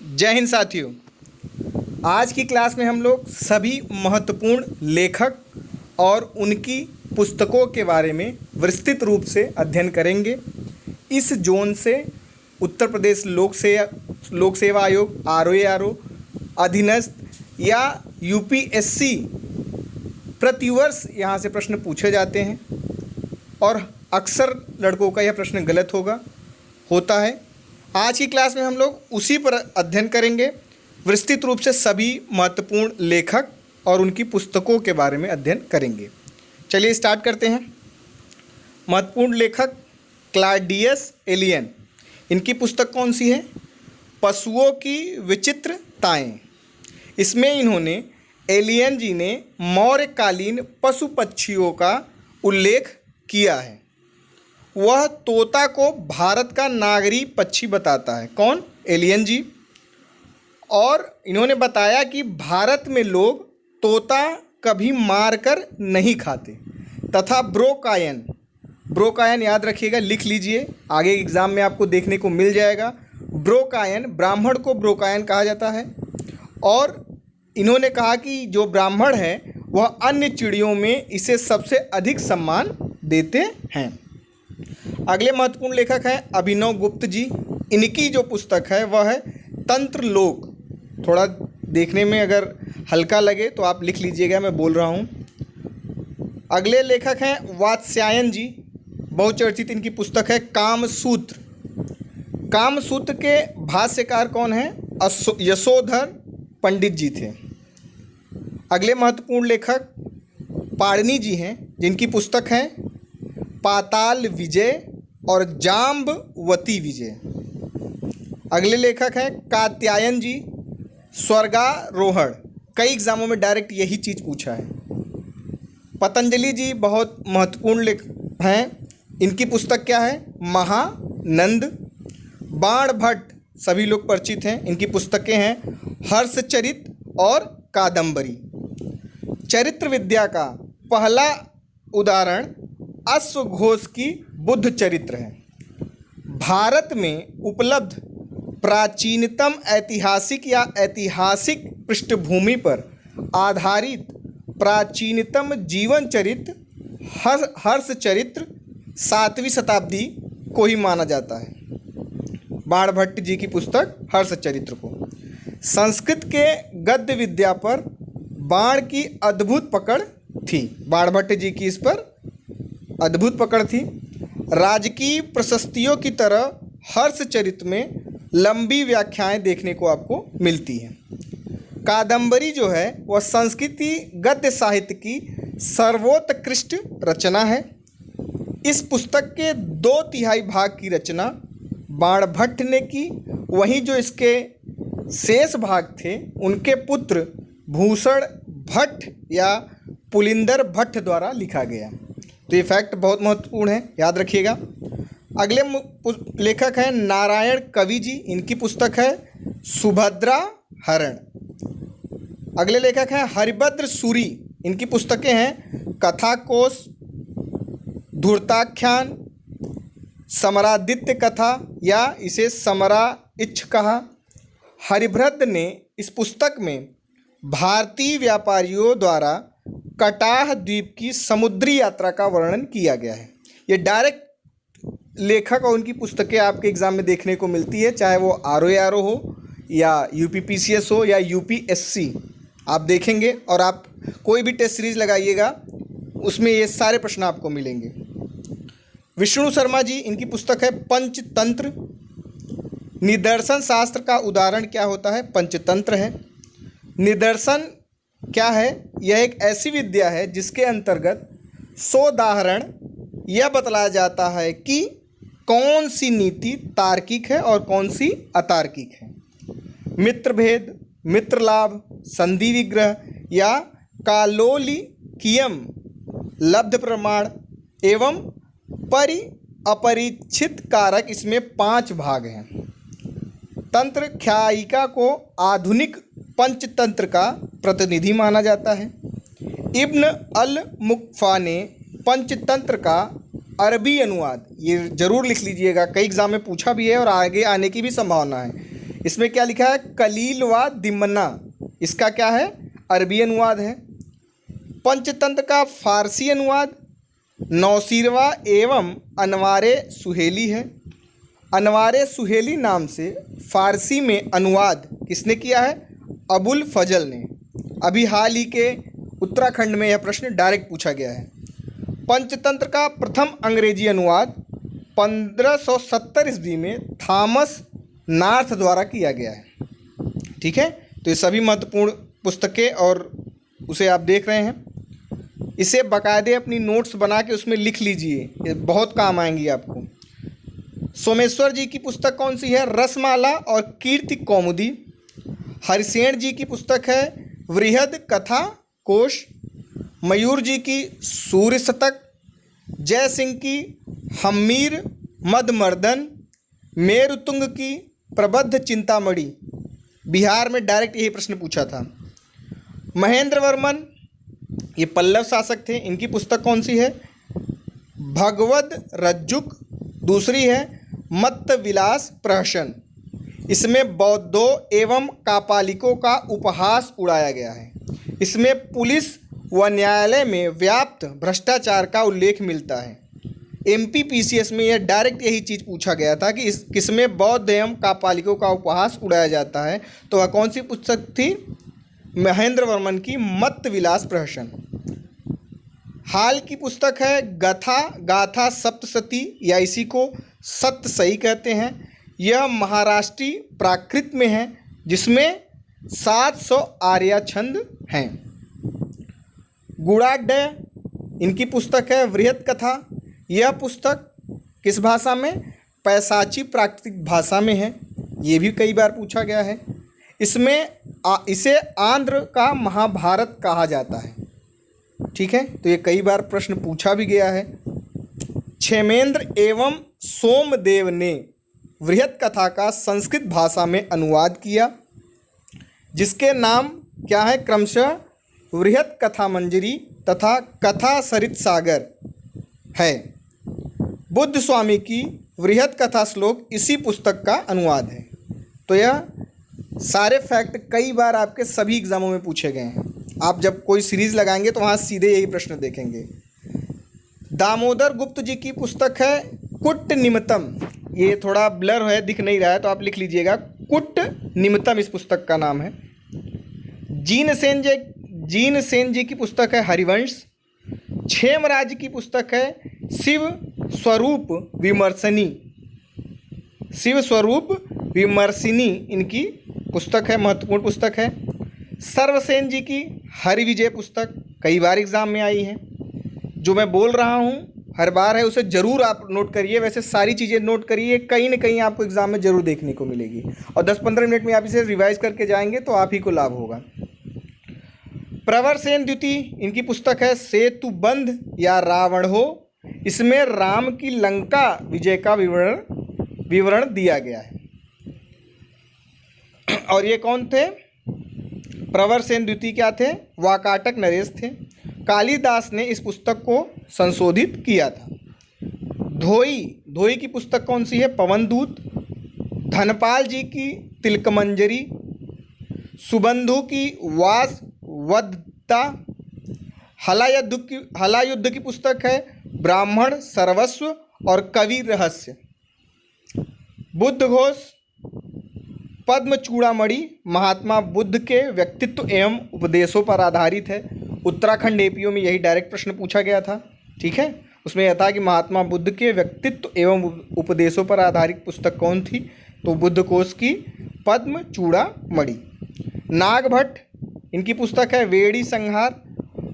जय हिंद साथियों। आज की क्लास में हम लोग सभी महत्वपूर्ण लेखक और उनकी पुस्तकों के बारे में विस्तृत रूप से अध्ययन करेंगे। इस जोन से उत्तर प्रदेश लोक सेवा आयोग ROA अधीनस्थ या UPSC प्रतिवर्ष यहाँ से प्रश्न पूछे जाते हैं और अक्सर लड़कों का यह प्रश्न गलत होता है। आज की क्लास में हम लोग उसी पर अध्ययन करेंगे। विस्तृत रूप से सभी महत्वपूर्ण लेखक और उनकी पुस्तकों के बारे में अध्ययन करेंगे। चलिए स्टार्ट करते हैं। महत्वपूर्ण लेखक क्लॉडियस एलियन। इनकी पुस्तक कौन सी है? पशुओं की विचित्रताएं। इसमें इन्होंने एलियन जी ने मौर्यकालीन पशु पक्षियों का उल्लेख किया है। वह तोता को भारत का नागरी पक्षी बताता है। कौन? एलियन जी। और इन्होंने बताया कि भारत में लोग तोता कभी मारकर नहीं खाते तथा ब्रोकायन याद रखिएगा, लिख लीजिए, आगे एग्ज़ाम में आपको देखने को मिल जाएगा। ब्रोकायन, ब्राह्मण को ब्रोकायन कहा जाता है। और इन्होंने कहा कि जो ब्राह्मण है वह अन्य चिड़ियों में इसे सबसे अधिक सम्मान देते हैं। अगले महत्वपूर्ण लेखक हैं अभिनव गुप्त जी। इनकी जो पुस्तक है वह है तंत्र लोक। थोड़ा देखने में अगर हल्का लगे तो आप लिख लीजिएगा, मैं बोल रहा हूँ। अगले लेखक हैं वात्स्यायन जी। बहुचर्चित इनकी पुस्तक है कामसूत्र। कामसूत्र के भाष्यकार कौन हैं? यशोधर पंडित जी थे। अगले महत्वपूर्ण लेखक पाणिनि जी हैं, जिनकी पुस्तक है पाताल विजय और जाम्बवती विजय। अगले लेखक हैं कात्यायन जी, स्वर्गारोहण। कई एग्जामों में डायरेक्ट यही चीज़ पूछा है। पतंजलि जी बहुत महत्वपूर्ण लेखक हैं। इनकी पुस्तक क्या है? महानंद। बाण भट्ट सभी लोग परिचित हैं। इनकी पुस्तकें हैं हर्षचरित और कादंबरी। चरित्र विद्या का पहला उदाहरण अश्वघोष की बुद्ध चरित्र है। भारत में उपलब्ध प्राचीनतम ऐतिहासिक या ऐतिहासिक पृष्ठभूमि पर आधारित प्राचीनतम जीवन चरित्र हर्षचरित्र 7वीं शताब्दी को ही माना जाता है। बाणभट्ट जी की पुस्तक हर्षचरित्र को। संस्कृत के गद्य विद्या पर बाण की अद्भुत पकड़ थी। बाणभट्ट जी की इस पर अद्भुत पकड़ थी। राजकीय प्रशस्तियों की तरह हर्षचरित्र में लंबी व्याख्याएं देखने को आपको मिलती हैं। कादंबरी जो है वह संस्कृति गद्य साहित्य की सर्वोत्कृष्ट रचना है। इस पुस्तक के 2/3 भाग की रचना बाणभट्ट ने की। वहीं जो इसके शेष भाग थे उनके पुत्र भूषण भट्ट या पुलिंदर भट्ट द्वारा लिखा गया। तो ये फैक्ट बहुत महत्वपूर्ण है, याद रखिएगा। अगले लेखक हैं नारायण कवि जी। इनकी पुस्तक है सुभद्रा हरण। अगले लेखक हैं हरिभद्र सूरी। इनकी पुस्तकें हैं कथाकोश, धूर्ताख्यान, समरादित्य कथा या इसे समराइच्छ कहा। हरिभद्र ने इस पुस्तक में भारतीय व्यापारियों द्वारा कटाह द्वीप की समुद्री यात्रा का वर्णन किया गया है। ये डायरेक्ट लेखक और उनकी पुस्तकें आपके एग्ज़ाम में देखने को मिलती है, चाहे वो ROA हो या UPPCS हो या UPSC। आप देखेंगे और आप कोई भी टेस्ट सीरीज़ लगाइएगा उसमें ये सारे प्रश्न आपको मिलेंगे। विष्णु शर्मा जी, इनकी पुस्तक है पंचतंत्र। निदर्शन शास्त्र का उदाहरण क्या होता है? पंचतंत्र है। निदर्शन क्या है? यह एक ऐसी विद्या है जिसके अंतर्गत सोदाहरण यह बतलाया जाता है कि कौन सी नीति तार्किक है और कौन सी अतार्किक है। मित्र भेद, मित्र लाभ, संधि विग्रह या कालोलिकियम, लब्ध प्रमाण एवं अपरिचित कारक, इसमें 5 भाग हैं। तंत्र ख्यायिका को आधुनिक पंचतंत्र का प्रतिनिधि माना जाता है। इब्न अल मुक्फा ने पंचतंत्र का अरबी अनुवाद, ये जरूर लिख लीजिएगा, कई एग्जाम में पूछा भी है और आगे आने की भी संभावना है। इसमें क्या लिखा है, कलील व दिमना, इसका क्या है, अरबी अनुवाद है। पंचतंत्र का फारसी अनुवाद नौसीरवा एवं अनवारे सुहेली है। अनवारे सुहेली नाम से फारसी में अनुवाद किसने किया है, अबुल फजल ने। अभी हाल ही के उत्तराखंड में यह प्रश्न डायरेक्ट पूछा गया है। पंचतंत्र का प्रथम अंग्रेजी अनुवाद 1570 ईस्वी में थॉमस नॉर्थ द्वारा किया गया है। ठीक है, तो ये सभी महत्वपूर्ण पुस्तकें और उसे आप देख रहे हैं। इसे बाकायदे अपनी नोट्स बना के उसमें लिख लीजिए, ये बहुत काम आएंगी आपको। सोमेश्वर जी की पुस्तक कौन सी है, रसमाला और कीर्ति कौमुदी। हरिसेन जी की पुस्तक है वृहद कथा कोश। मयूर जी की सूर्य शतक। जय सिंह की हम्मीर मदमर्दन। मेरुतुंग की प्रबद्ध चिंतामणि। बिहार में डायरेक्ट यही प्रश्न पूछा था। महेंद्र वर्मन ये पल्लव शासक थे, इनकी पुस्तक कौन सी है, भगवद रज्जुक। दूसरी है मत्त विलास प्रहसन। इसमें बौद्धों एवं कापालिकों का उपहास उड़ाया गया है। इसमें पुलिस व न्यायालय में व्याप्त भ्रष्टाचार का उल्लेख मिलता है। MPPCS में यह डायरेक्ट यही चीज़ पूछा गया था कि किसमें बौद्ध एवं कापालिकों का उपहास उड़ाया जाता है, तो वह कौन सी पुस्तक थी, महेंद्र वर्मन की मत्त विलास प्रहसन। हाल की पुस्तक है गाथा सप्तशती, या इसी को सप्तशती कहते हैं। यह महाराष्ट्री प्राकृत में है, जिसमें 700 आर्या छंद हैं। गुणाढ्य इनकी पुस्तक है वृहद कथा। यह पुस्तक किस भाषा में, पैशाची प्राकृतिक भाषा में है। ये भी कई बार पूछा गया है। इसमें इसे आंध्र का महाभारत कहा जाता है। ठीक है, तो ये कई बार प्रश्न पूछा भी गया है। क्षेमेंद्र एवं सोमदेव ने वृहद कथा का संस्कृत भाषा में अनुवाद किया, जिसके नाम क्या है, क्रमशः वृहद कथा मंजरी तथा कथा सरित सागर है। बुद्ध स्वामी की वृहद कथा श्लोक इसी पुस्तक का अनुवाद है। तो यह सारे फैक्ट कई बार आपके सभी एग्जामों में पूछे गए हैं। आप जब कोई सीरीज लगाएंगे तो वहाँ सीधे यही प्रश्न देखेंगे। दामोदर गुप्त जी की पुस्तक है कुट निमित्तम। ये थोड़ा ब्लर है, दिख नहीं रहा है, तो आप लिख लीजिएगा, कुट निमित्तम इस पुस्तक का नाम है। जीन सेन जी की पुस्तक है हरिवंश। क्षेमराज की पुस्तक है शिव स्वरूप विमर्शनी। शिव स्वरूप विमर्शिनी इनकी पुस्तक है, महत्वपूर्ण पुस्तक है। सर्वसेन जी की हरिविजय पुस्तक कई बार एग्जाम में आई है। जो मैं बोल रहा हूँ हर बार है, उसे ज़रूर आप नोट करिए। वैसे सारी चीज़ें नोट करिए, कहीं ना कहीं आपको एग्जाम में ज़रूर देखने को मिलेगी। और 10-15 मिनट में आप इसे रिवाइज करके जाएंगे तो आप ही को लाभ होगा। प्रवर सेन द्वितीय इनकी पुस्तक है सेतु बंध या रावण हो। इसमें राम की लंका विजय का विवरण दिया गया है। और ये कौन थे, प्रवर सेन द्वितीय क्या थे, वाकाटक नरेश थे। कालिदास ने इस पुस्तक को संशोधित किया था। धोई की पुस्तक कौन सी है, पवनदूत। धनपाल जी की तिलकमंजरी। सुबंधु की वासवदत्ता। हलायुद्ध की पुस्तक है ब्राह्मण सर्वस्व और कवि रहस्य। बुद्ध घोष पद्म चूड़ामणि महात्मा बुद्ध के व्यक्तित्व एवं उपदेशों पर आधारित है। उत्तराखंड APO में यही डायरेक्ट प्रश्न पूछा गया था। ठीक है, उसमें यह था कि महात्मा बुद्ध के व्यक्तित्व एवं उपदेशों पर आधारित पुस्तक कौन थी, तो बुद्ध कोश की पद्म चूड़ामणि। नागभट्ट इनकी पुस्तक है वेड़ी संहार।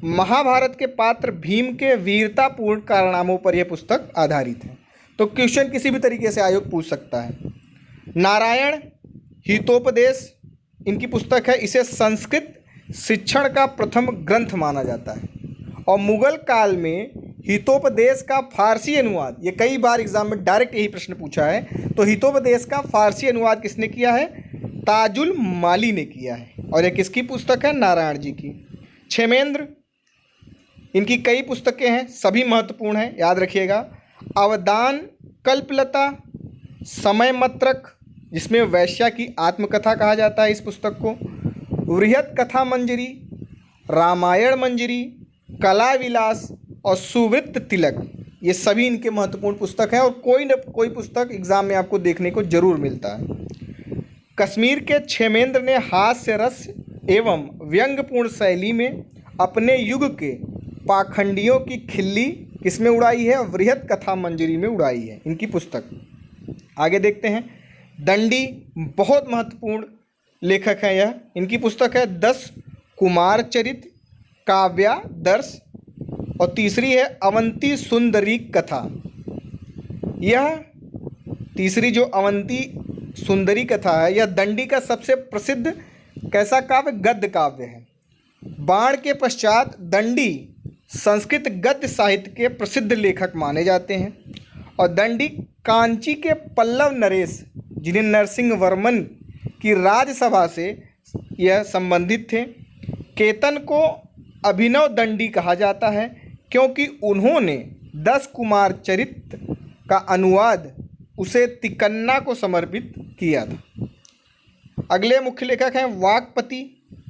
महाभारत के पात्र भीम के वीरतापूर्ण कारनामों पर यह पुस्तक आधारित है। तो क्वेश्चन किसी भी तरीके से आयोग पूछ सकता है। नारायण हितोपदेश इनकी पुस्तक है। इसे संस्कृत शिक्षण का प्रथम ग्रंथ माना जाता है। और मुगल काल में हितोपदेश का फारसी अनुवाद, ये कई बार एग्जाम में डायरेक्ट यही प्रश्न पूछा है, तो हितोपदेश का फारसी अनुवाद किसने किया है, ताजुल माली ने किया है। और यह किसकी पुस्तक है, नारायण जी की। क्षेमेंद्र इनकी कई पुस्तकें हैं, सभी महत्वपूर्ण हैं, याद रखिएगा। अवदान, कल्पलता, समय मत्रक, जिसमें वैश्या की आत्मकथा कहा जाता है इस पुस्तक को, वृहत कथा मंजरी, रामायण मंजरी, कला विलास और सुवृत्त तिलक, ये सभी इनके महत्वपूर्ण पुस्तक हैं और कोई न कोई पुस्तक एग्जाम में आपको देखने को जरूर मिलता है। कश्मीर के क्षेमेंद्र ने हास्य रस एवं व्यंग्यपूर्ण शैली में अपने युग के पाखंडियों की खिल्ली किसमें उड़ाई है? वृहत कथा मंजरी में उड़ाई है इनकी पुस्तक। आगे देखते हैं, दंडी बहुत महत्वपूर्ण लेखक है यह, इनकी पुस्तक है 10 कुमार चरित काव्यादर्श और तीसरी है अवंती सुंदरी कथा। यह तीसरी जो अवंती सुंदरी कथा है यह दंडी का सबसे प्रसिद्ध कैसा काव्य? गद्य काव्य है। बाण के पश्चात दंडी संस्कृत गद्य साहित्य के प्रसिद्ध लेखक माने जाते हैं और दंडी कांची के पल्लव नरेश, जिन्हें नरसिंह वर्मन की राजसभा से यह संबंधित थे, केतन को अभिनव दंडी कहा जाता है क्योंकि उन्होंने 10 कुमार चरित का अनुवाद उसे तिकन्ना को समर्पित किया था। अगले मुख्य लेखक हैं वाकपति।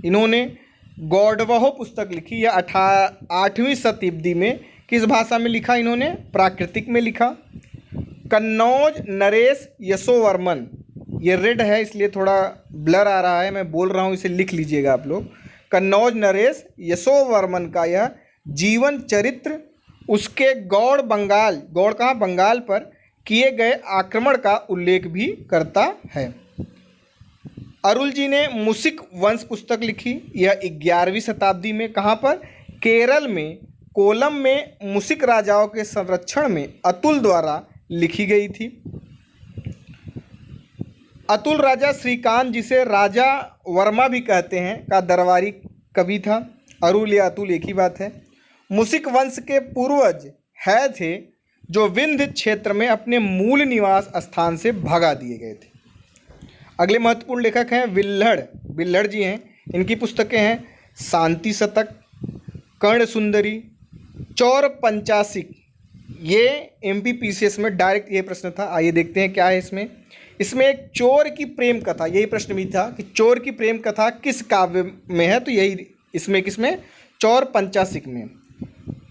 इन्होंने गौडवहो पुस्तक लिखी। यह 8वीं शताब्दी में किस भाषा में लिखा? इन्होंने प्राकृतिक में लिखा। कन्नौज नरेश यशोवर्मन, ये रेड है इसलिए थोड़ा ब्लर आ रहा है, मैं बोल रहा हूँ, इसे लिख लीजिएगा आप लोग। कन्नौज नरेश यशोवर्मन का यह जीवन चरित्र उसके गौड़ बंगाल, गौड़ कहाँ? बंगाल पर किए गए आक्रमण का उल्लेख भी करता है। अरुल जी ने मुसिक वंश पुस्तक लिखी। यह 11वीं शताब्दी में कहाँ पर? केरल में कोलम में मुसिक राजाओं के संरक्षण में अतुल द्वारा लिखी गई थी। अतुल राजा श्रीकांत, जिसे राजा वर्मा भी कहते हैं, का दरबारी कवि था। अरुल या अतुल एक ही बात है। मुसिक वंश के पूर्वज है थे जो विंध्य क्षेत्र में अपने मूल निवास स्थान से भगा दिए गए थे। अगले महत्वपूर्ण लेखक हैं विल्हड़। विल्हड़ जी हैं, इनकी पुस्तकें हैं शांति शतक, कर्ण सुंदरी, चौर पंचाशिक। ये MPPCS में डायरेक्ट ये प्रश्न था। आइए देखते हैं क्या है इसमें। इसमें एक चोर की प्रेम कथा, यही प्रश्न भी था कि चोर की प्रेम कथा किस काव्य में है, तो यही इसमें किसमें? चौर पंचाशिक में।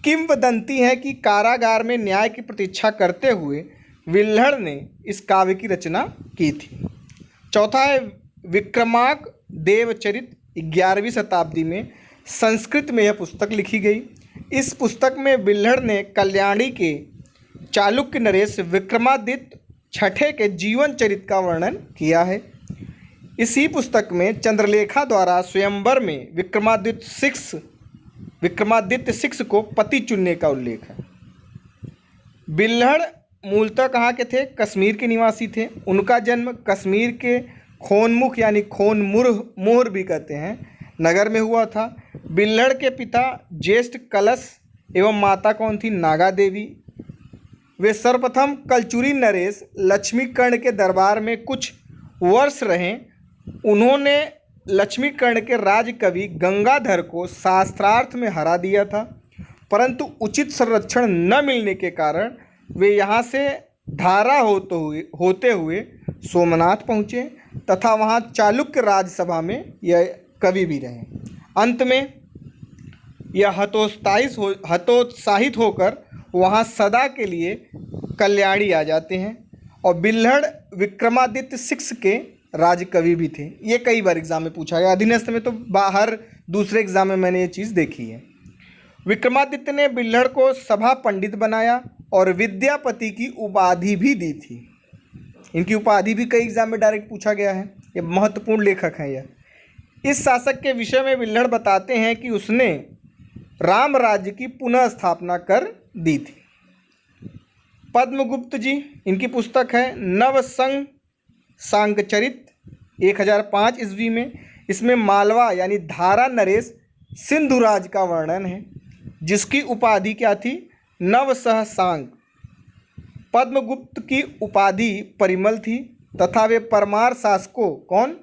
किंवदंती है कि कारागार में न्याय की प्रतीक्षा करते हुए विल्हड़ ने इस काव्य की रचना की थी। चौथा है विक्रमाक देवचरित। 11वीं शताब्दी में संस्कृत में यह पुस्तक लिखी गई। इस पुस्तक में विल्हड़ ने कल्याणी के चालुक्य नरेश विक्रमादित्य छठे के जीवन चरित का वर्णन किया है। इसी पुस्तक में चंद्रलेखा द्वारा स्वयंवर में विक्रमादित्य 6 को पति चुनने का उल्लेख है। विल्हड़ मूलतः कहाँ के थे? कश्मीर के निवासी थे। उनका जन्म कश्मीर के खोनमुख यानी खोनमुर भी कहते हैं नगर में हुआ था। विल्हड़ के पिता ज्येष्ठ कलश एवं माता कौन थी? नागा देवी। वे सर्वप्रथम कलचुरी नरेश लक्ष्मीकर्ण के दरबार में कुछ वर्ष रहे। उन्होंने लक्ष्मीकर्ण के राजकवि गंगाधर को शास्त्रार्थ में हरा दिया था, परंतु उचित संरक्षण न मिलने के कारण वे यहाँ से धारा होते हुए सोमनाथ पहुँचे तथा वहाँ चालुक्य राजसभा में यह कवि भी रहे। अंत में यह हतोत्साहित होकर वहाँ सदा के लिए कल्याणी आ जाते हैं और विल्हड़ विक्रमादित्य 6 के राजकवि भी थे। ये कई बार एग्जाम में पूछा गया। अधीनस्थ में तो बाहर दूसरे एग्जाम में मैंने ये चीज़ देखी है। विक्रमादित्य ने विल्हड़ को सभा पंडित बनाया और विद्यापति की उपाधि भी दी थी। इनकी उपाधि भी कई एग्जाम में डायरेक्ट पूछा गया है। ये महत्वपूर्ण लेखक हैं यह। इस शासक के विषय में विल्हड़ बताते हैं कि उसने राम राज्य की पुनः स्थापना कर दी थी। पद्मगुप्त जी, इनकी पुस्तक है नवसंग सांगचरित 1005 ईस्वी में। इसमें मालवा यानी धारा नरेश सिंधुराज का वर्णन है, जिसकी उपाधि क्या थी? नवसहसांग। पद्मगुप्त की उपाधि परिमल थी तथा वे परमार शासकों कौन?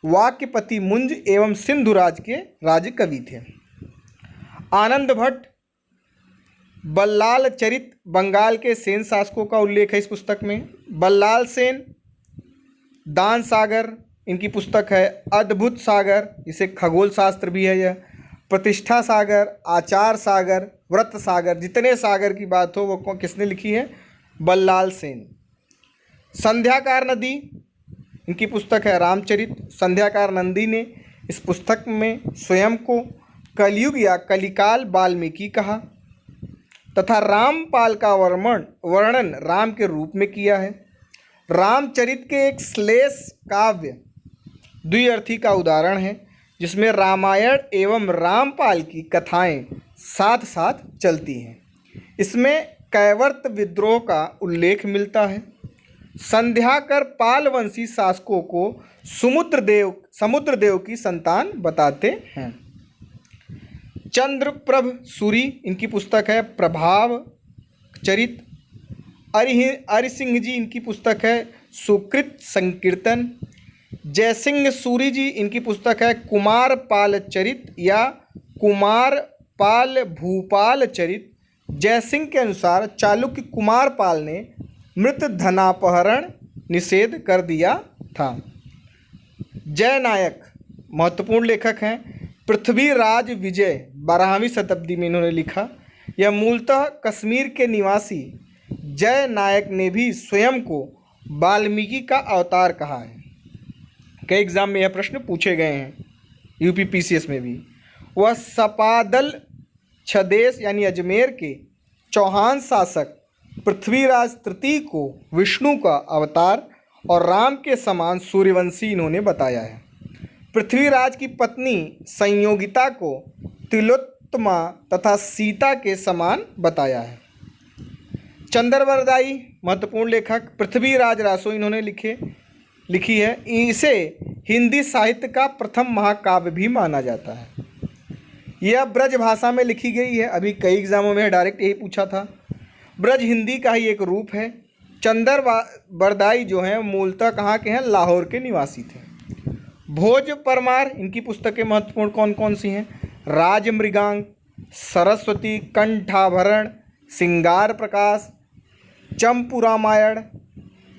वाक्यपति मुंज एवं सिंधुराज के राजकवि थे। आनंद भट्ट बल्लाल चरित बंगाल के सेन शासकों का उल्लेख है इस पुस्तक में। बल्लाल सेन दान सागर इनकी पुस्तक है। अद्भुत सागर, जिसे खगोल शास्त्र भी है यह। प्रतिष्ठा सागर, आचार सागर, व्रत सागर, जितने सागर की बात हो वो किसने लिखी है? बल्लाल सेन। संध्याकार नदी इनकी पुस्तक है रामचरित। संध्याकार नंदी ने इस पुस्तक में स्वयं को कलयुग या कलिकाल वाल्मीकि कहा तथा रामपाल का वर्णन राम के रूप में किया है। रामचरित के एक श्लेष काव्य द्विअर्थी का उदाहरण है, जिसमें रामायण एवं रामपाल की कथाएं साथ साथ चलती हैं। इसमें कैवर्त विद्रोह का उल्लेख मिलता है। संध्याकर पालवंशी शासकों को समुद्रदेव की संतान बताते हैं। चंद्रप्रभ सूरी इनकी पुस्तक है प्रभाव चरित। अरिसिंह जी इनकी पुस्तक है सुकृत संकीर्तन। जयसिंह सूरी जी इनकी पुस्तक है कुमार पाल चरित या कुमार पाल भूपाल चरित। जयसिंह के अनुसार चालुक्य कुमार पाल ने मृत धनापहरण निषेध कर दिया था। जय नायक महत्वपूर्ण लेखक हैं। पृथ्वीराज विजय 12वीं शताब्दी में इन्होंने लिखा। यह मूलतः कश्मीर के निवासी जय नायक ने भी स्वयं को वाल्मीकि का अवतार कहा है। कई एग्जाम में यह प्रश्न पूछे गए हैं, यूपीपीसीएस में भी। वह सपादल छदेश यानी अजमेर के चौहान शासक पृथ्वीराज तृतीय को विष्णु का अवतार और राम के समान सूर्यवंशी इन्होंने बताया है। पृथ्वीराज की पत्नी संयोगिता को तिलोत्तमा तथा सीता के समान बताया है। चंद्रवरदाई महत्वपूर्ण लेखक। पृथ्वीराज रासो इन्होंने लिखी है। इसे हिंदी साहित्य का प्रथम महाकाव्य भी माना जाता है। यह ब्रज भाषा में लिखी गई है। अभी कई एग्जामों में डायरेक्ट यही पूछा था। ब्रज हिंदी का ही एक रूप है। चंद्रवरदाई जो हैं मूलतः कहाँ के हैं? लाहौर के निवासी थे। भोज परमार इनकी पुस्तकें महत्वपूर्ण कौन कौन सी हैं? राजमृगांक, सरस्वती, कंठाभरण, सिंगार प्रकाश, चंपू रामायण,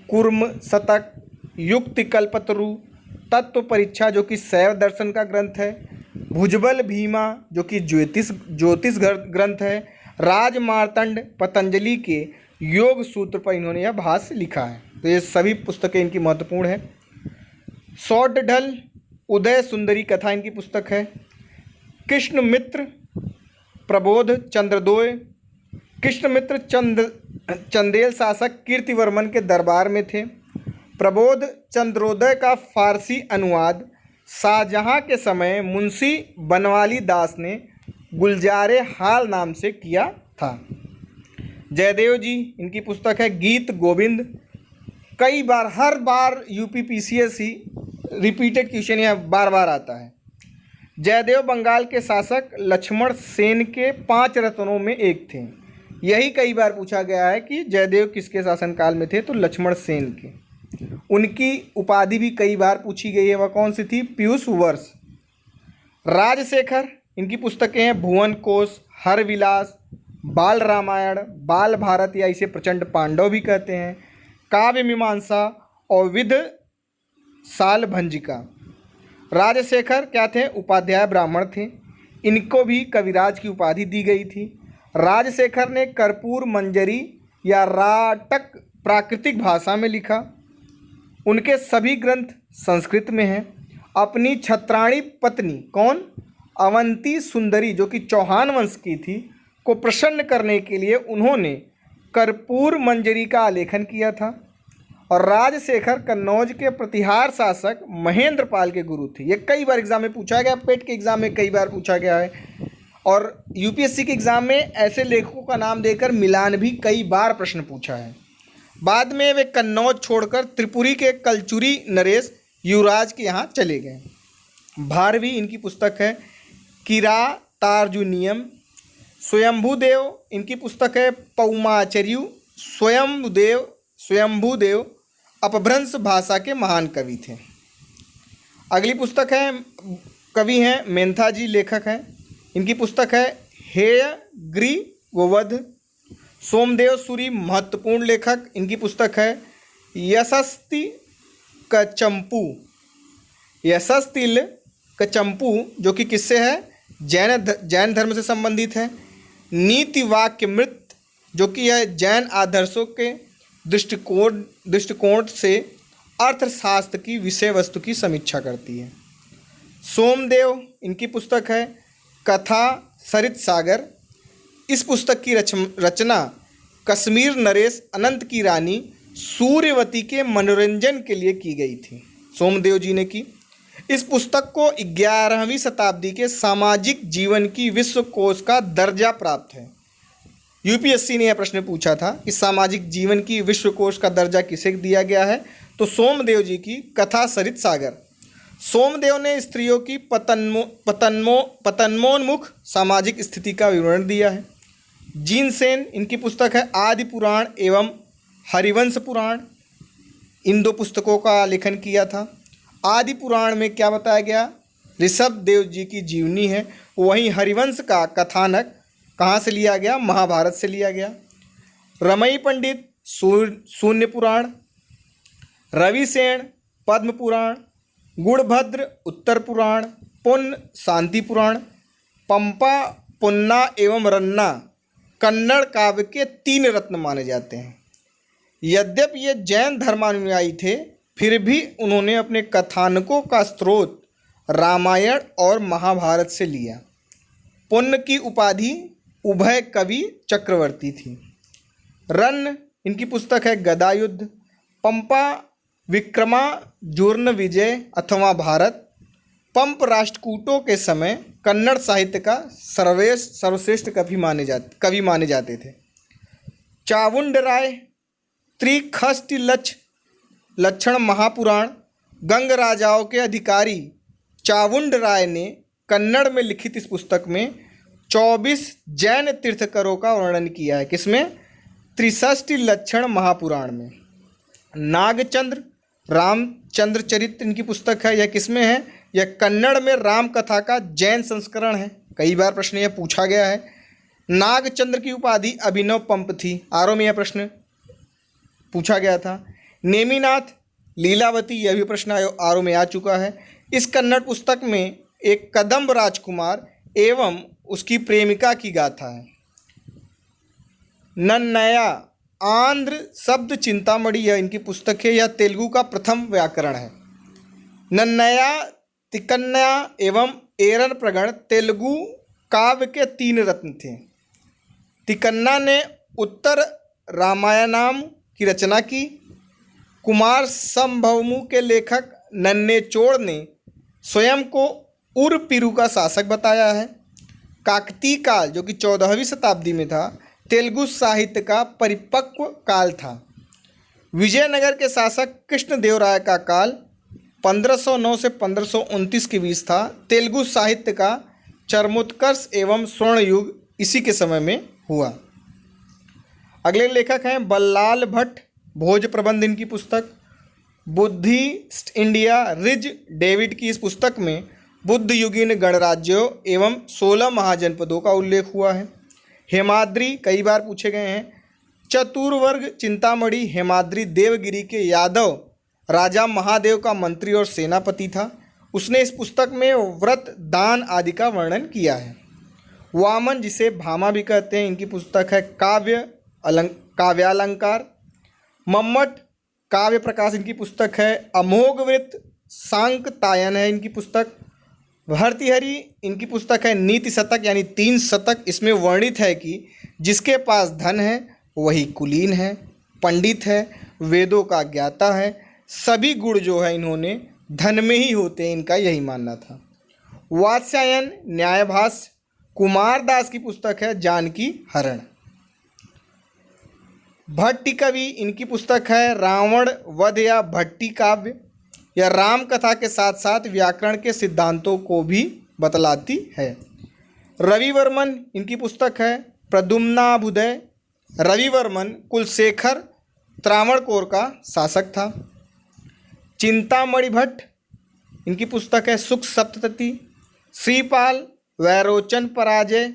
कुर्म शतक, युक्ति कल्पतरु, तत्व परीक्षा जो कि शैव दर्शन का ग्रंथ है, भुजबल भीमा जो कि ज्योतिष ग्रंथ है, राजमार्तंड पतंजलि के योग सूत्र पर इन्होंने यह भाष्य लिखा है। तो ये सभी पुस्तकें इनकी महत्वपूर्ण है। सौडढल उदय सुंदरी कथा इनकी पुस्तक है। कृष्ण मित्र प्रबोध चंद्रदोय। कृष्ण मित्र चंदेल शासक कीर्तिवर्मन के दरबार में थे। प्रबोध चंद्रोदय का फारसी अनुवाद शाहजहां के समय मुंशी बनवाली दास ने गुलजारे हाल नाम से किया था। जयदेव जी इनकी पुस्तक है गीत गोविंद। कई बार हर बार यूपीपीसीएस ही रिपीटेड क्वेश्चन यह बार बार आता है। जयदेव बंगाल के शासक लक्ष्मण सेन के 5 रत्नों में एक थे। यही कई बार पूछा गया है कि जयदेव किसके शासनकाल में थे, तो लक्ष्मण सेन के। उनकी उपाधि भी कई बार पूछी गई है, वह कौन सी थी? पीयूष वर्ष। राजशेखर इनकी पुस्तकें हैं भुवन कोश, हर विलास, बाल रामायण, बाल भारत या इसे प्रचंड पांडव भी कहते हैं, काव्य मीमांसा और विध साल भंजिका। राजशेखर क्या थे? उपाध्याय ब्राह्मण थे। इनको भी कविराज की उपाधि दी गई थी। राजशेखर ने कर्पूर मंजरी या राटक प्राकृतिक भाषा में लिखा। उनके सभी ग्रंथ संस्कृत में हैं। अपनी छत्राणी पत्नी कौन? अवंती सुंदरी जो कि चौहान वंश की थी को प्रसन्न करने के लिए उन्होंने कर्पूर मंजरी का आलेखन किया था। और राजशेखर कन्नौज के प्रतिहार शासक महेंद्र पाल के गुरु थे। ये कई बार एग्जाम में पूछा गया, पेट के एग्जाम में कई बार पूछा गया है और यूपीएससी के एग्ज़ाम में ऐसे लेखकों का नाम देकर मिलान भी कई बार प्रश्न पूछा है। बाद में वे कन्नौज छोड़कर त्रिपुरी के कलचुरी नरेश युवराज के यहाँ चले गए। भारवी इनकी पुस्तक है किरातार्जुनीयम। स्वयंभूदेव इनकी पुस्तक है पौमाचर्यु। स्वयंभूदेव अपभ्रंश भाषा के महान कवि थे। अगली पुस्तक है, कवि हैं मेंथा जी, लेखक हैं। इनकी पुस्तक है हेय ग्रीववध। सोमदेव सूरी महत्वपूर्ण लेखक। इनकी पुस्तक है यशस्ति कचंपू, यशस्तिल कचंपू जो कि किससे है, जैन धर्म से संबंधित है। नीति वाक्य मृत जो कि यह जैन आदर्शों के दृष्टिकोण से अर्थशास्त्र की विषय वस्तु की समीक्षा करती है। सोमदेव, इनकी पुस्तक है कथा सरित सागर। इस पुस्तक की रचना कश्मीर नरेश अनंत की रानी सूर्यवती के मनोरंजन के लिए की गई थी, सोमदेव जी ने की। इस पुस्तक को 11वीं शताब्दी के सामाजिक जीवन की विश्व कोश का दर्जा प्राप्त है। यूपीएससी ने यह प्रश्न पूछा था कि सामाजिक जीवन की विश्व कोश का दर्जा किसे दिया गया है, तो सोमदेव जी की कथा सरित सागर। सोमदेव ने स्त्रियों की पतनमोन्मुख सामाजिक स्थिति का विवरण दिया है। जीनसेन, इनकी पुस्तक है आदि पुराण एवं हरिवंश पुराण। इन 2 पुस्तकों का लेखन किया था। आदि पुराण में क्या बताया गया, ऋषभ देव जी की जीवनी है। वहीं हरिवंश का कथानक कहाँ से लिया गया, महाभारत से लिया गया। रमई पंडित शून्य पुराण, रविसेन पद्म पुराण, गुणभद्र उत्तर पुराण, पुन्न शांति पुराण, पंपा पुन्ना एवं रन्ना कन्नड़ काव्य के 3 रत्न माने जाते हैं। यद्यपि ये जैन धर्मानुयायी थे, फिर भी उन्होंने अपने कथानकों का स्रोत रामायण और महाभारत से लिया। पुण्य की उपाधि उभय कवि चक्रवर्ती थी। रन्न, इनकी पुस्तक है गदा युद्ध। पंपा विक्रमार्जुन विजय अथवा भारत। पंप राष्ट्रकूटों के समय कन्नड़ साहित्य का सर्वश्रेष्ठ कवि माने जाते थे। चावुंडराय त्रिखष्टि लक्षण महापुराण। गंग राजाओं के अधिकारी चावुंडराय ने कन्नड़ में लिखित इस पुस्तक में 24 जैन तीर्थकरों का वर्णन किया है। किसमें, त्रिषष्टि लक्षण महापुराण में। नागचंद्र रामचंद्र चरित्र इनकी पुस्तक है। यह किसमें है, यह कन्नड़ में राम कथा का जैन संस्करण है। कई बार प्रश्न यह पूछा गया है। नागचंद्र की उपाधि अभिनव पंप थी। आरओ में यह प्रश्न पूछा गया था। नेमिनाथ लीलावती, यह भी प्रश्न आरओ में आ चुका है। इस कन्नड़ पुस्तक में एक कदम्ब राजकुमार एवं उसकी प्रेमिका की गाथा है। नन्नया आंध्र शब्द चिंतामणि, यह इनकी पुस्तक है। यह तेलुगु का प्रथम व्याकरण है। नन्नया, तिकन्या एवं एरन प्रगण तेलुगु काव्य के 3 रत्न थे। तिकन्ना ने उत्तर रामायणम की रचना की। कुमार संभवमु के लेखक नन्नेचोड़ ने स्वयं को उरपिरु का शासक बताया है। काकतीय काल जो कि 14वीं शताब्दी में था, तेलुगु साहित्य का परिपक्व काल था। विजयनगर के शासक कृष्णदेवराय का काल 1509 से 1529 के बीच था। तेलुगु साहित्य का चरमोत्कर्ष एवं स्वर्ण युग इसी के समय में हुआ। अगले लेखक हैं बल्लाल भट्ट, भोज प्रबंध इनकी पुस्तक। बुद्धिस्ट इंडिया रिज डेविड की इस पुस्तक में बुद्ध युगीन गणराज्यों एवं 16 महाजनपदों का उल्लेख हुआ है। हेमाद्री कई बार पूछे गए हैं। चतुर्वर्ग चिंतामणि हेमाद्री देवगिरी के यादव राजा महादेव का मंत्री और सेनापति था। उसने इस पुस्तक में व्रत दान आदि का वर्णन किया है। वामन, जिसे भामा भी कहते हैं, इनकी पुस्तक है काव्यालंकार। मम्मट काव्य प्रकाश इनकी पुस्तक है। अमोघवृत सांकतायन है इनकी पुस्तक। भर्तृहरि इनकी पुस्तक है नीति शतक यानी 3 शतक। इसमें वर्णित है कि जिसके पास धन है वही कुलीन है, पंडित है, वेदों का ज्ञाता है। सभी गुण जो है इन्होंने धन में ही होते हैं, इनका यही मानना था। वात्स्यायन न्यायभाष्य। कुमार दास की पुस्तक है जानकी हरण। भट्टी कवि इनकी पुस्तक है रावण वध या भट्टी काव्य। यह राम कथा के साथ साथ व्याकरण के सिद्धांतों को भी बतलाती है। रविवर्मन इनकी पुस्तक है प्रद्युम्नाभुदय। रविवर्मन कुलशेखर त्रावणकोर का शासक था। चिंतामणि भट्ट इनकी पुस्तक है सुख सप्तती। श्रीपाल वैरोचन पराजय।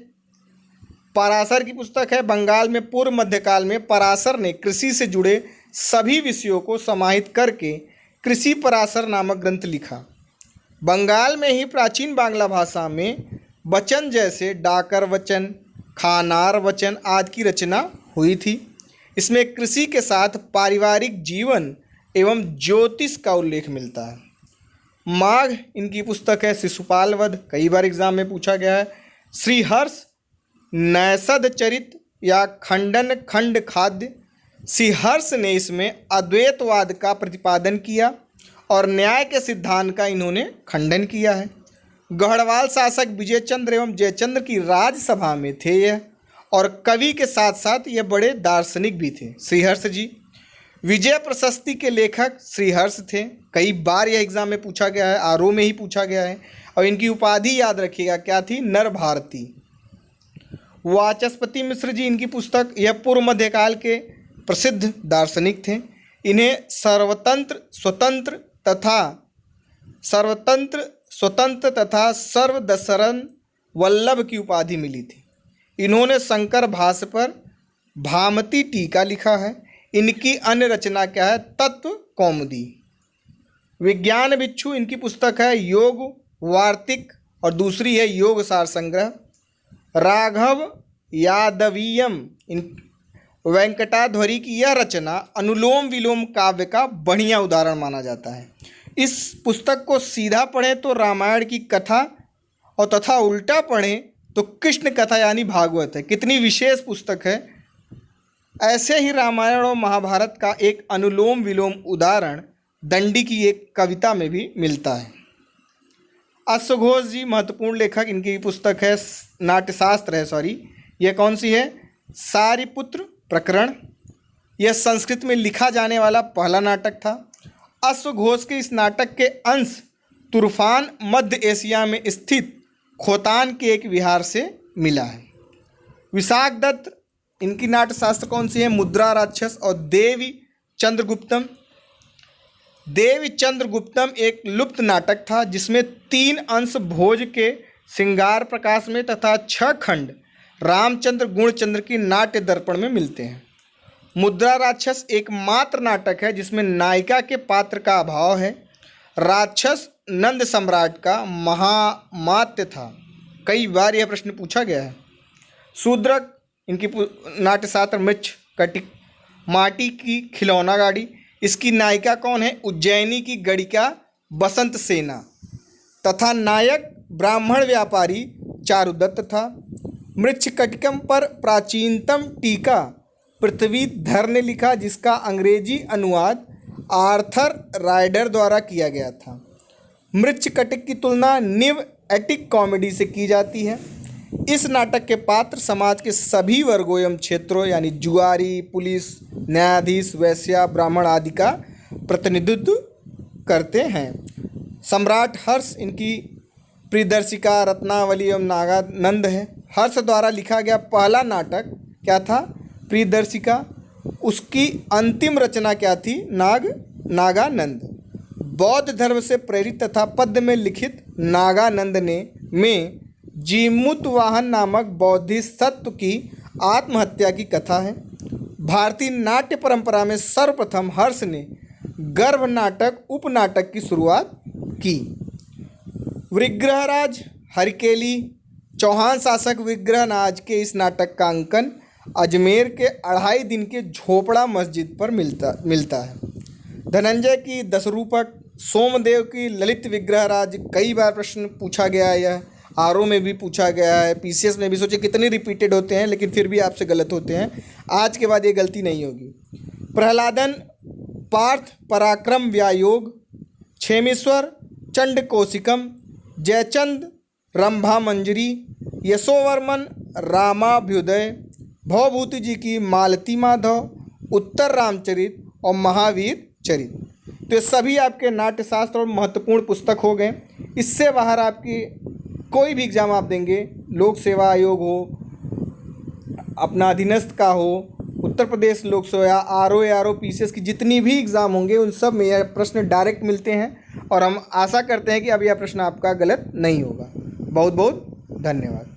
पराशर की पुस्तक है बंगाल में पूर्व मध्यकाल में पराशर ने कृषि से जुड़े सभी विषयों को समाहित करके कृषि पराशर नामक ग्रंथ लिखा। बंगाल में ही प्राचीन बांग्ला भाषा में वचन जैसे डाकर वचन, खानार वचन आदि की रचना हुई थी। इसमें कृषि के साथ पारिवारिक जीवन एवं ज्योतिष का उल्लेख मिलता है। माघ इनकी पुस्तक है। शिशुपाल वध कई बार एग्जाम में पूछा गया है। श्रीहर्ष नैषध चरित या खंडन खंड खाद्य। श्रीहर्ष ने इसमें अद्वैतवाद का प्रतिपादन किया और न्याय के सिद्धांत का इन्होंने खंडन किया है। गढ़वाल शासक विजय चंद्र एवं जयचंद्र की राजसभा में थे यह, और कवि के साथ साथ ये बड़े दार्शनिक भी थे श्रीहर्ष जी। विजय प्रशस्ति के लेखक श्रीहर्ष थे। कई बार यह एग्जाम में पूछा गया है, आरओ में ही पूछा गया है। और इनकी उपाधि याद रखिएगा क्या थी, नर भारती। वाचस्पति मिश्र जी इनकी पुस्तक, यह पूर्व मध्यकाल के प्रसिद्ध दार्शनिक थे। इन्हें सर्वतंत्र स्वतंत्र तथा सर्वदशरण वल्लभ की उपाधि मिली थी। इन्होंने शंकर भाष्य पर भामती टीका लिखा है। इनकी अन्य रचना क्या है, तत्व कौमुदी। विज्ञान बिच्छू इनकी पुस्तक है योग वार्तिक, और दूसरी है योग सार संग्रह। राघव यादवीयम वेंकटाध्वरी की यह रचना अनुलोम विलोम काव्य का बढ़िया उदाहरण माना जाता है। इस पुस्तक को सीधा पढ़ें तो रामायण की कथा और तथा उल्टा पढ़ें तो कृष्ण कथा यानी भागवत है। कितनी विशेष पुस्तक है। ऐसे ही रामायण और महाभारत का एक अनुलोम विलोम उदाहरण दंडी की एक कविता में भी मिलता है। अश्वघोष जी महत्वपूर्ण लेखक, इनकी पुस्तक है नाट्यशास्त्र है, यह कौन सी है, सारिपुत्र प्रकरण। यह संस्कृत में लिखा जाने वाला पहला नाटक था। अश्वघोष के इस नाटक के अंश तुर्फान मध्य एशिया में स्थित खोतान के एक विहार से मिला है। विशाख दत्त इनकी नाट्यशास्त्र कौन सी है, मुद्रा राक्षस और देवी चंद्रगुप्तम। देवी चंद्रगुप्तम एक लुप्त नाटक था जिसमें 3 अंश भोज के श्रृंगार प्रकाश में तथा 6 खंड रामचंद्र गुणचंद्र की नाट्य दर्पण में मिलते हैं। मुद्रा राक्षस एकमात्र नाटक है जिसमें नायिका के पात्र का अभाव है। राक्षस नंद सम्राट का महामात्य था। कई बार यह प्रश्न पूछा गया है। शूद्रक इनकी नाट्यशास्त्र मृच्छ कटिक। माटी की खिलौना गाड़ी, इसकी नायिका कौन है, उज्जैनी की गणिका बसंत सेना तथा नायक ब्राह्मण व्यापारी चारुदत्त था। मृच्छकटिकम पर प्राचीनतम टीका पृथ्वीधर ने लिखा जिसका अंग्रेजी अनुवाद आर्थर राइडर द्वारा किया गया था। मृच्छकटिक की तुलना न्यू एटिक कॉमेडी से की जाती है। इस नाटक के पात्र समाज के सभी वर्गों एवं क्षेत्रों यानी जुआरी, पुलिस, न्यायाधीश, वैश्या, ब्राह्मण आदि का प्रतिनिधित्व करते हैं। सम्राट हर्ष इनकी प्रियदर्शिका रत्नावली एवं नागानंद है। हर्ष द्वारा लिखा गया पहला नाटक क्या था, प्रियदर्शिका। उसकी अंतिम रचना क्या थी, नागानंद। बौद्ध धर्म से प्रेरित तथा पद्य में लिखित नागानंद में जीमूतवाहन नामक बौद्धिस्ट सत्व की आत्महत्या की कथा है। भारतीय नाट्य परंपरा में सर्वप्रथम हर्ष ने गर्भ नाटक उपनाटक की शुरुआत की। विग्रहराज हरकेली चौहान शासक विग्रहराज के इस नाटक का अंकन अजमेर के 2.5 दिन के झोपड़ा मस्जिद पर मिलता है। धनंजय की 10 रूपक, सोमदेव की ललित विग्रहराज, कई बार प्रश्न पूछा गया है। यह आरओ में भी पूछा गया है, पीसीएस में भी। सोचे कितने रिपीटेड होते हैं लेकिन फिर भी आपसे गलत होते हैं। आज के बाद ये गलती नहीं होगी। प्रहलादन पार्थ पराक्रम व्यायोग, क्षेमेश्वर चंड कौशिकम, जयचंद रंभा मंजरी, यशोवर्मन रामाभ्युदय, भवभूति जी की मालती माधव, उत्तर रामचरित और महावीर चरित। तो ये सभी आपके नाट्यशास्त्र और महत्वपूर्ण पुस्तक हो गए। इससे बाहर आपकी कोई भी एग्ज़ाम आप देंगे, लोक सेवा आयोग हो, अपना अधीनस्थ का हो, उत्तर प्रदेश लोक सेवा, आरओ पीसीएस की जितनी भी एग्ज़ाम होंगे उन सब में यह प्रश्न डायरेक्ट मिलते हैं और हम आशा करते हैं कि अब यह प्रश्न आपका गलत नहीं होगा। बहुत बहुत धन्यवाद।